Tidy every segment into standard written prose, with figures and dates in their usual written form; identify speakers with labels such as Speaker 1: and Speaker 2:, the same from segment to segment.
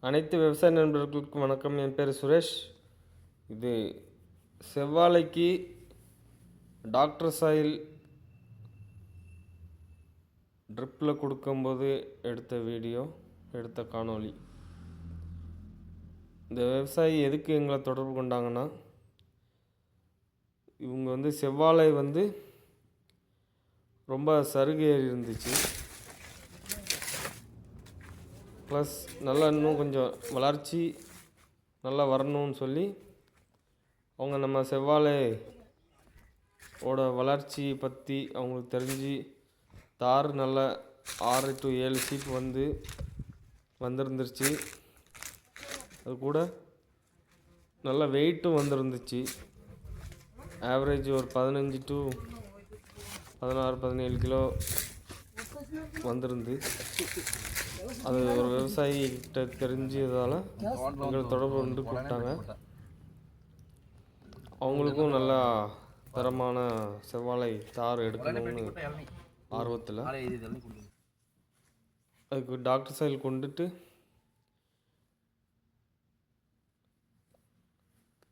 Speaker 1: அனைத்து விவசாய நண்பர்களுக்கும் வணக்கம். என் பேர் சுரேஷ். இது செவ்வாழைக்கு டாக்டர் சாயில் ட்ரிப்பில் கொடுக்கும்போது எடுத்த காணொளி. இந்த விவசாயி எதுக்கு எங்களை தொடர்பு கொண்டாங்கன்னா, இவங்க செவ்வாழை ரொம்ப சருகேறி இருந்துச்சு. ப்ளஸ் நல்லா இன்னும் கொஞ்சம் வளர்ச்சி நல்லா வரணும்னு சொல்லி அவங்க நம்ம செவ்வாழையோட வளர்ச்சி பற்றி அவங்களுக்கு தெரிஞ்சு தார் நல்லா 6 to 7 சீப் வந்துருந்துருச்சு. அது கூட நல்ல வெயிட்டும் வந்துருந்துச்சு. ஆவரேஜ் ஒரு 15 to 16-17 கிலோ வந்துருந்து. அது ஒரு விவசாயிகிட்ட தெரிஞ்சதால் எங்களை தொடர்பு கொண்டு கூப்பிட்டாங்க. அவங்களுக்கும் நல்லா தரமான செவ்வாழை தார் எடுக்கணும்னு ஆர்வத்தில் அதுக்கு டாக்டர் சாயில் கொண்டுட்டு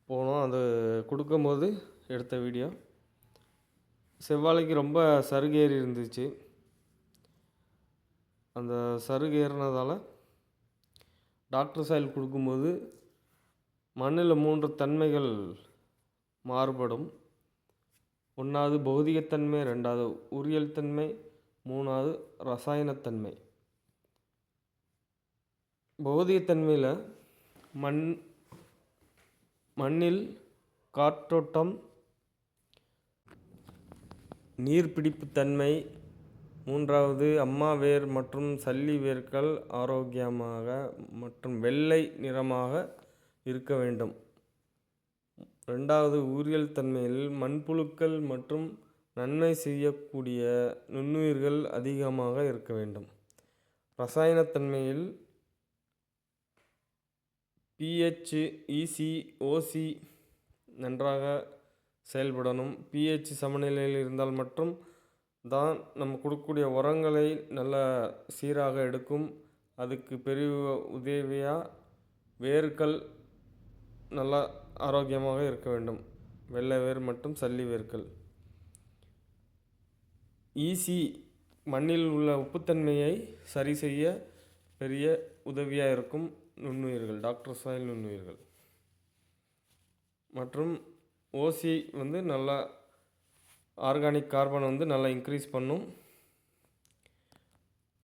Speaker 1: போனோம். அது கொடுக்கும்போது எடுத்த வீடியோ. செவ்வாழைக்கு ரொம்ப சருகேறி இருந்துச்சு. அந்த சருகு ஏறினதால் டாக்டர் சாயில் கொடுக்கும்போது மண்ணில் 3 தன்மைகள் மாறுபடும். 1வது பௌதிகத்தன்மை, 2வது உயிரியல் தன்மை, 3வது ரசாயனத்தன்மை. பௌதிகத்தன்மையில் மண்ணில் காற்றோட்டம், நீர்பிடிப்பு தன்மை, 3வது அம்மா வேர் மற்றும் சல்லி வேர்கள் ஆரோக்கியமாக மற்றும் வெள்ளை நிறமாக இருக்க வேண்டும். 2வது உயிரியல் தன்மையில் மண்புழுக்கள் மற்றும் நன்மை செய்யக்கூடிய நுண்ணுயிர்கள் அதிகமாக இருக்க வேண்டும். ரசாயனத்தன்மையில் pH, EC, OC நன்றாக செயல்படணும். pH சமநிலையில் இருந்தால் மட்டும் தான் நம்ம கொடுக்கக்கூடிய உரங்களை நல்ல சீராக எடுக்கும். அதுக்கு பெரிய உதவியாக வேர்கள் நல்லா ஆரோக்கியமாக இருக்க வேண்டும். வெள்ளை வேர் மற்றும் சல்லி வேர்கள். EC மண்ணில் உள்ள உப்புத்தன்மையை சரி செய்ய பெரிய உதவியாக இருக்கும் நுண்ணுயிர்கள், டாக்டர் சாயில் நுண்ணுயிர்கள். மற்றும் OC நல்லா ஆர்கானிக் கார்பன் நல்லா இன்க்ரீஸ் பண்ணும்.